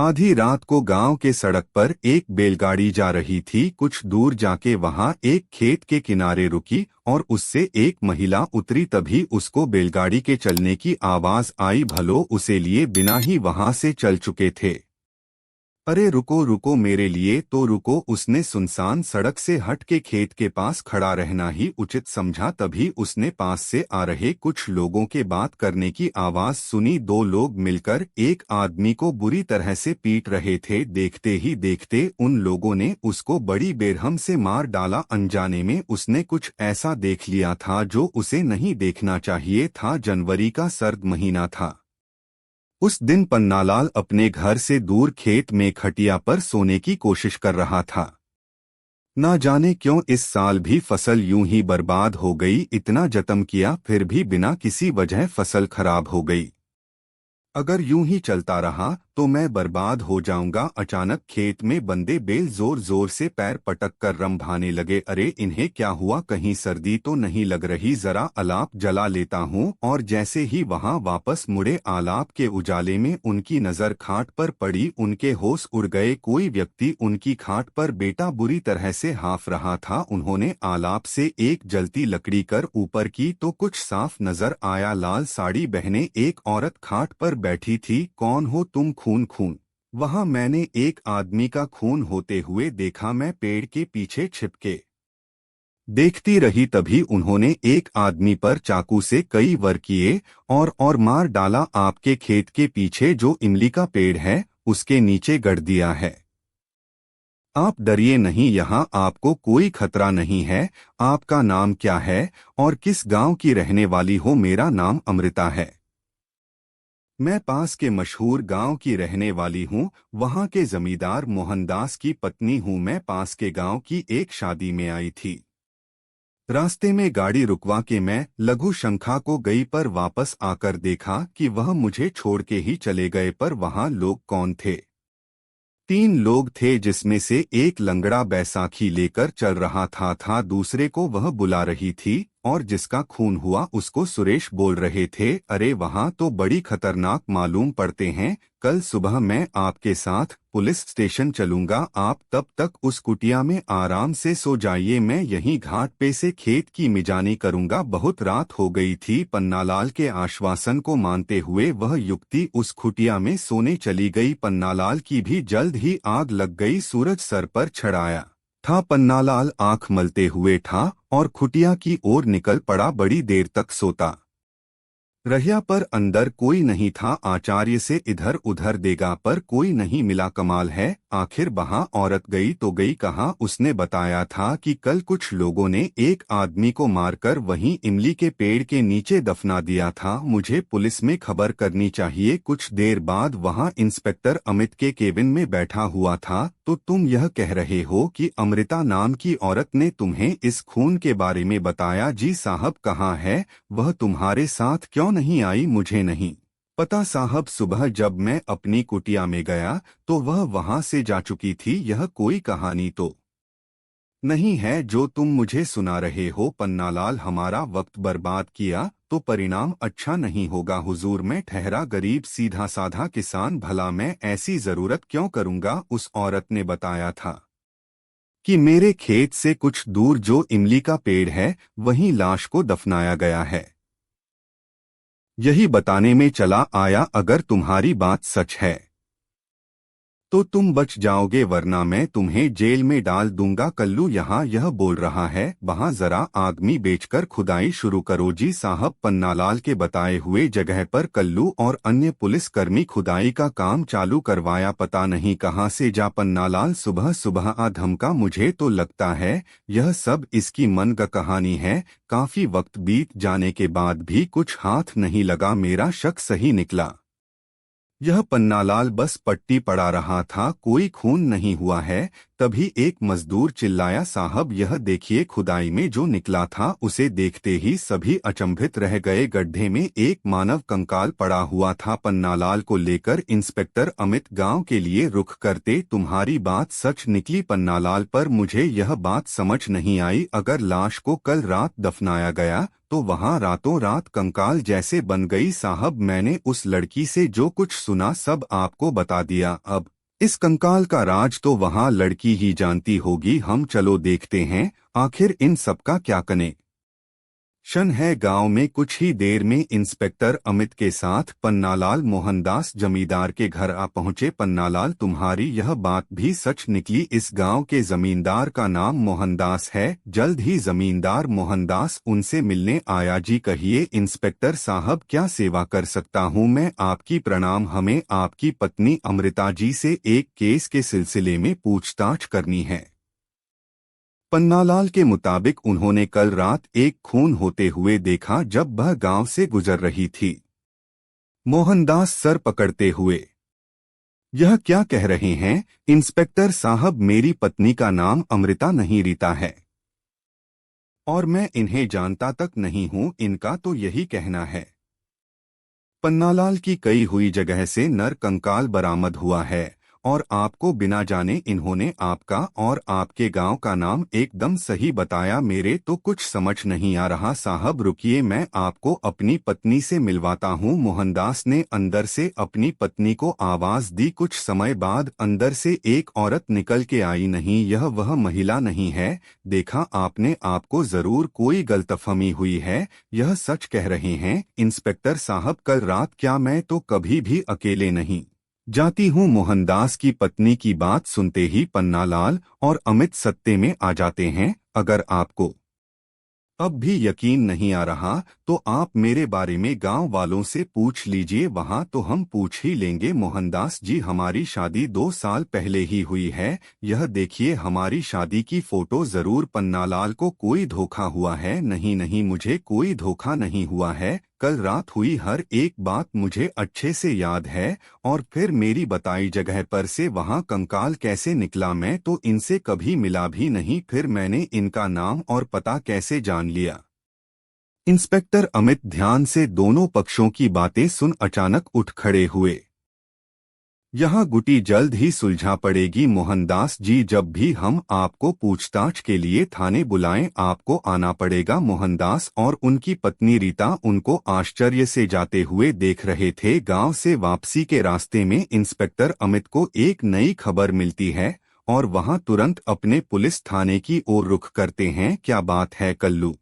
आधी रात को गांव के सड़क पर एक बैलगाड़ी जा रही थी। कुछ दूर जाके वहां एक खेत के किनारे रुकी और उससे एक महिला उतरी। तभी उसको बैलगाड़ी के चलने की आवाज आई। भलो उसे लिए बिना ही वहां से चल चुके थे। अरे रुको रुको, मेरे लिए तो रुको। उसने सुनसान सड़क से हट के खेत के पास खड़ा रहना ही उचित समझा। तभी उसने पास से आ रहे कुछ लोगों के बात करने की आवाज सुनी। दो लोग मिलकर एक आदमी को बुरी तरह से पीट रहे थे। देखते ही देखते उन लोगों ने उसको बड़ी बेरहम से मार डाला। अनजाने में उसने कुछ ऐसा देख लिया था जो उसे नहीं देखना चाहिए था। जनवरी का सर्द महीना था। उस दिन पन्नालाल अपने घर से दूर खेत में खटिया पर सोने की कोशिश कर रहा था। ना जाने क्यों इस साल भी फसल यूं ही बर्बाद हो गई। इतना जतन किया फिर भी बिना किसी वजह फसल खराब हो गई। अगर यूं ही चलता रहा तो मैं बर्बाद हो जाऊंगा। अचानक खेत में बंदे बैल जोर जोर से पैर पटक कर रंभाने लगे। अरे इन्हें क्या हुआ, कहीं सर्दी तो नहीं लग रही? जरा अलाप जला लेता हूं। और जैसे ही वहां वापस मुड़े, आलाप के उजाले में उनकी नजर खाट पर पड़ी। उनके होश उड़ गए। कोई व्यक्ति उनकी खाट पर बेटा बुरी तरह से हाँफ रहा था। उन्होंने आलाप से एक जलती लकड़ी कर ऊपर की तो कुछ साफ नजर आया। लाल साड़ी पहने एक औरत खाट पर बैठी थी। कौन हो तुम? खून खून। वहां मैंने एक आदमी का खून होते हुए देखा। मैं पेड़ के पीछे छिपके देखती रही। तभी उन्होंने एक आदमी पर चाकू से कई वार किए और मार डाला। आपके खेत के पीछे जो इमली का पेड़ है उसके नीचे गड़ दिया है। आप डरिए नहीं, यहाँ आपको कोई खतरा नहीं है। आपका नाम क्या है और किस गांव की रहने वाली हो? मेरा नाम अमृता है। मैं पास के मशहूर गांव की रहने वाली हूँ। वहां के जमींदार मोहनदास की पत्नी हूँ। मैं पास के गांव की एक शादी में आई थी। रास्ते में गाड़ी रुकवा के मैं लघु शंखा को गई, पर वापस आकर देखा कि वह मुझे छोड़ के ही चले गए। पर वहां लोग कौन थे? तीन लोग थे, जिसमें से एक लंगड़ा बैसाखी लेकर चल रहा था। दूसरे को वह बुला रही थी और जिसका खून हुआ उसको सुरेश बोल रहे थे। अरे वहां तो बड़ी खतरनाक मालूम पड़ते हैं। कल सुबह मैं आपके साथ पुलिस स्टेशन चलूंगा। आप तब तक उस कुटिया में आराम से सो जाइए। मैं यहीं घाट पे से खेत की मिजानी करूंगा। बहुत रात हो गई थी। पन्नालाल के आश्वासन को मानते हुए वह युवती उस कुटिया में सोने चली गई। पन्नालाल की भी जल्द ही आग लग गई। सूरज सर पर छड़ाया था। पन्नालाल आंख मलते हुए था और कुटिया की ओर निकल पड़ा। बड़ी देर तक सोता रहिया पर अंदर कोई नहीं था। आचार्य से इधर उधर देगा पर कोई नहीं मिला। कमाल है, आखिर वहां औरत गई तो गई कहाँ? उसने बताया था कि कल कुछ लोगों ने एक आदमी को मारकर वहीं इमली के पेड़ के नीचे दफना दिया था। मुझे पुलिस में खबर करनी चाहिए। कुछ देर बाद वहां इंस्पेक्टर अमित के केबिन में बैठा हुआ था। तो तुम यह कह रहे हो कि अमृता नाम की औरत ने तुम्हें इस खून के बारे में बताया? जी साहब। कहाँ है वह? तुम्हारे साथ क्यों नहीं आई? मुझे नहीं पता साहब। सुबह जब मैं अपनी कुटिया में गया तो वह वहां से जा चुकी थी। यह कोई कहानी तो नहीं है जो तुम मुझे सुना रहे हो। पन्नालाल, हमारा वक्त बर्बाद किया तो परिणाम अच्छा नहीं होगा। हुजूर, मैं ठहरा गरीब सीधा साधा किसान, भला मैं ऐसी जरूरत क्यों करूंगा? उस औरत ने बताया था कि मेरे खेत से कुछ दूर जो इमली का पेड़ है वहीं लाश को दफनाया गया है। यही बताने में चला आया। अगर तुम्हारी बात सच है तो तुम बच जाओगे, वरना मैं तुम्हें जेल में डाल दूंगा। कल्लू यहाँ यह बोल रहा है, वहाँ जरा आदमी बेचकर खुदाई शुरू करो। जी साहब। पन्नालाल के बताए हुए जगह पर कल्लू और अन्य पुलिसकर्मी खुदाई का काम चालू करवाया। पता नहीं कहाँ से जा पन्नालाल सुबह सुबह आ धमका। मुझे तो लगता है यह सब इसकी मन का कहानी है। काफी वक्त बीत जाने के बाद भी कुछ हाथ नहीं लगा। मेरा शक सही निकला। यह पन्नालाल बस पट्टी पड़ा रहा था। कोई खून नहीं हुआ है। तभी एक मजदूर चिल्लाया, साहब यह देखिए, खुदाई में जो निकला था। उसे देखते ही सभी अचंभित रह गए। गड्ढे में एक मानव कंकाल पड़ा हुआ था। पन्नालाल को लेकर इंस्पेक्टर अमित गांव के लिए रुख करते। तुम्हारी बात सच निकली पन्नालाल, पर मुझे यह बात समझ नहीं आई। अगर लाश को कल रात दफनाया गया तो वहां रातों रात कंकाल जैसे बन गई। साहब मैंने उस लड़की से जो कुछ सुना सब आपको बता दिया। अब इस कंकाल का राज तो वहां लड़की ही जानती होगी। हम चलो देखते हैं आखिर इन सबका क्या कनेक्शन है। गांव में कुछ ही देर में इंस्पेक्टर अमित के साथ पन्नालाल मोहनदास जमींदार के घर आ पहुंचे। पन्नालाल, तुम्हारी यह बात भी सच निकली। इस गांव के जमींदार का नाम मोहनदास है। जल्द ही जमींदार मोहनदास उनसे मिलने आया। जी कहिए इंस्पेक्टर साहब, क्या सेवा कर सकता हूं मैं आपकी? प्रणाम। हमें आपकी पत्नी अमृता जी से एक केस के सिलसिले में पूछताछ करनी है। पन्नालाल के मुताबिक उन्होंने कल रात एक खून होते हुए देखा जब वह गांव से गुजर रही थी। मोहनदास सर पकड़ते हुए, यह क्या कह रहे हैं इंस्पेक्टर साहब? मेरी पत्नी का नाम अमृता नहीं, रीता है, और मैं इन्हें जानता तक नहीं हूं। इनका तो यही कहना है। पन्नालाल की कई हुई जगह से नर कंकाल बरामद हुआ है और आपको बिना जाने इन्होंने आपका और आपके गांव का नाम एकदम सही बताया। मेरे तो कुछ समझ नहीं आ रहा। साहब रुकिए, मैं आपको अपनी पत्नी से मिलवाता हूं। मोहनदास ने अंदर से अपनी पत्नी को आवाज दी। कुछ समय बाद अंदर से एक औरत निकल के आई। नहीं, यह वह महिला नहीं है। देखा आपने, आपको जरूर कोई गलतफहमी हुई है। यह सच कह रहे हैं इंस्पेक्टर साहब, कल रात क्या मैं तो कभी भी अकेले नहीं जाती हूँ। मोहनदास की पत्नी की बात सुनते ही पन्नालाल और अमित सत्ते में आ जाते हैं। अगर आपको अब भी यकीन नहीं आ रहा तो आप मेरे बारे में गांव वालों से पूछ लीजिए, वहां तो हम पूछ ही लेंगे। मोहनदास जी, हमारी शादी 2 साल पहले ही हुई है। यह देखिए हमारी शादी की फोटो। जरूर पन्नालाल को कोई धोखा हुआ है। नहीं नहीं, मुझे कोई धोखा नहीं हुआ है। कल रात हुई हर एक बात मुझे अच्छे से याद है। और फिर मेरी बताई जगह पर से वहां कंकाल कैसे निकला? मैं तो इनसे कभी मिला भी नहीं। फिर मैंने इनका नाम और पता कैसे जान लिया? इंस्पेक्टर अमित ध्यान से दोनों पक्षों की बातें सुन अचानक उठ खड़े हुए। यह गुटी जल्द ही सुलझा पड़ेगी मोहनदास जी। जब भी हम आपको पूछताछ के लिए थाने बुलाएं आपको आना पड़ेगा। मोहनदास और उनकी पत्नी रीता उनको आश्चर्य से जाते हुए देख रहे थे। गांव से वापसी के रास्ते में इंस्पेक्टर अमित को एक नई खबर मिलती है और वहां तुरंत अपने पुलिस थाने की ओर रुख करते हैं। क्या बात है कल्लू?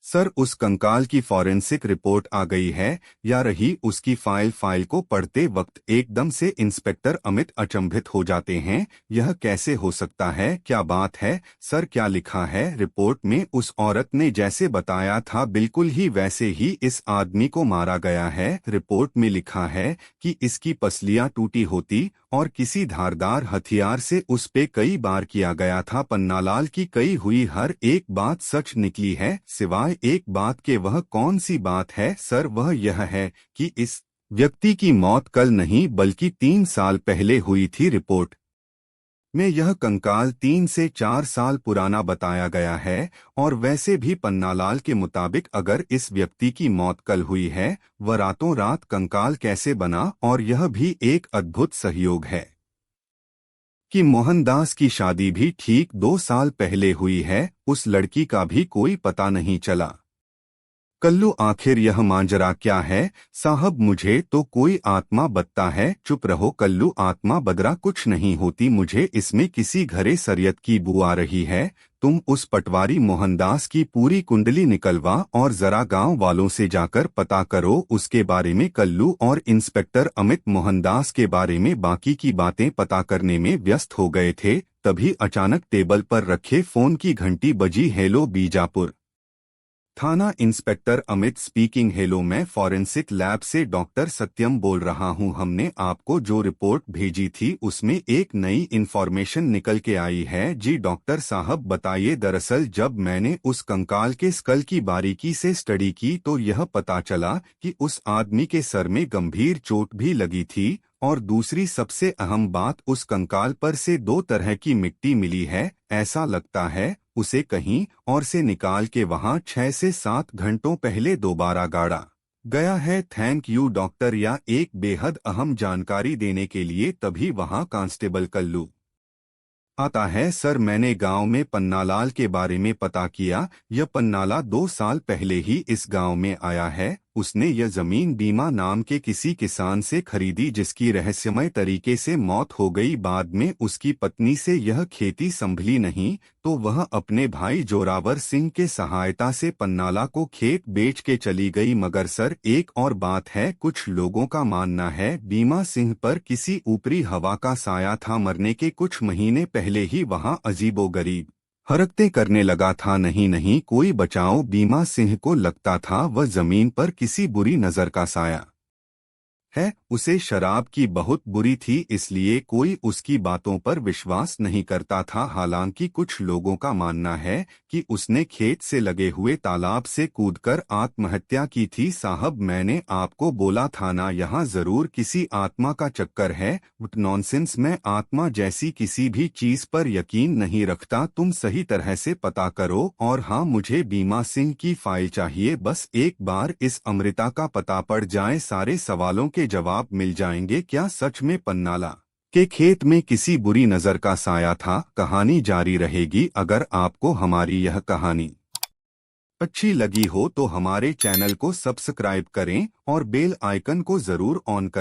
सर, उस कंकाल की फॉरेंसिक रिपोर्ट आ गई है या रही उसकी फाइल को पढ़ते वक्त एकदम से इंस्पेक्टर अमित अचंभित हो जाते हैं। यह कैसे हो सकता है? क्या बात है सर, क्या लिखा है रिपोर्ट में? उस औरत ने जैसे बताया था बिल्कुल ही वैसे ही इस आदमी को मारा गया है। रिपोर्ट में लिखा है कि इसकी पसलियां टूटी होती और किसी धारदार हथियार से उस पे कई बार किया गया था। पन्नालाल की कई हुई हर एक बात सच निकली है, सिवाय एक बात के। वह कौन सी बात है सर? वह यह है कि इस व्यक्ति की मौत कल नहीं बल्कि 3 साल पहले हुई थी। रिपोर्ट में यह कंकाल 3 से 4 साल पुराना बताया गया है। और वैसे भी पन्नालाल के मुताबिक अगर इस व्यक्ति की मौत कल हुई है, वह रातों रात कंकाल कैसे बना? और यह भी एक अद्भुत सहयोग है कि मोहनदास की शादी भी ठीक 2 साल पहले हुई है। उस लड़की का भी कोई पता नहीं चला। कल्लू, आखिर यह मांजरा क्या है? साहब मुझे तो कोई आत्मा बदता है। चुप रहो कल्लू, आत्मा बदरा कुछ नहीं होती। मुझे इसमें किसी घरे सरियत की बू आ रही है। तुम उस पटवारी मोहनदास की पूरी कुंडली निकलवा और जरा गांव वालों से जाकर पता करो उसके बारे में। कल्लू और इंस्पेक्टर अमित मोहनदास के बारे में बाकी की बातें पता करने में व्यस्त हो गए थे। तभी अचानक टेबल पर रखे फोन की घंटी बजी। हेलो बीजापुर। थाना इंस्पेक्टर अमित स्पीकिंग। हेलो, मैं फॉरेंसिक लैब से डॉक्टर सत्यम बोल रहा हूं। हमने आपको जो रिपोर्ट भेजी थी उसमें एक नई इन्फॉर्मेशन निकल के आई है। जी डॉक्टर साहब बताइए। दरअसल जब मैंने उस कंकाल के स्कल की बारीकी से स्टडी की तो यह पता चला कि उस आदमी के सर में गंभीर चोट भी लगी थी, और दूसरी सबसे अहम बात, उस कंकाल पर से 2 तरह की मिट्टी मिली है। ऐसा लगता है उसे कहीं और से निकाल के वहां 6 से 7 घंटों पहले दोबारा गाड़ा गया है। थैंक यू डॉक्टर, या एक बेहद अहम जानकारी देने के लिए। तभी वहां कांस्टेबल कल्लू आता है। सर, मैंने गांव में पन्नालाल के बारे में पता किया। यह पन्नाला 2 साल पहले ही इस गांव में आया है। उसने यह जमीन बीमा नाम के किसी किसान से खरीदी जिसकी रहस्यमय तरीके से मौत हो गई। बाद में उसकी पत्नी से यह खेती संभली नहीं तो वह अपने भाई जोरावर सिंह के सहायता से पन्नाला को खेत बेच के चली गई। मगर सर, एक और बात है। कुछ लोगों का मानना है बीमा सिंह पर किसी ऊपरी हवा का साया था। मरने के कुछ महीने पहले ही वहां अजीबोगरीब हरकतें करने लगा था। नहीं नहीं, कोई बचाओ। बीमा सिंह को लगता था वह जमीन पर किसी बुरी नजर का साया है। उसे शराब की बहुत बुरी थी, इसलिए कोई उसकी बातों पर विश्वास नहीं करता था। हालांकि कुछ लोगों का मानना है कि उसने खेत से लगे हुए तालाब से कूदकर आत्महत्या की थी। साहब, मैंने आपको बोला था ना, यहाँ जरूर किसी आत्मा का चक्कर है। नॉनसेंस, मैं आत्मा जैसी किसी भी चीज पर यकीन नहीं रखता। तुम सही तरह से पता करो। और हाँ, मुझे बीमा सिंह की फाइल चाहिए। बस एक बार इस अमृता का पता पड़ जाए, सारे सवालों के जवाब मिल जाएंगे। क्या सच में पन्नाला के खेत में किसी बुरी नजर का साया था? कहानी जारी रहेगी। अगर आपको हमारी यह कहानी अच्छी लगी हो तो हमारे चैनल को सब्सक्राइब करें और बेल आइकन को जरूर ऑन करें।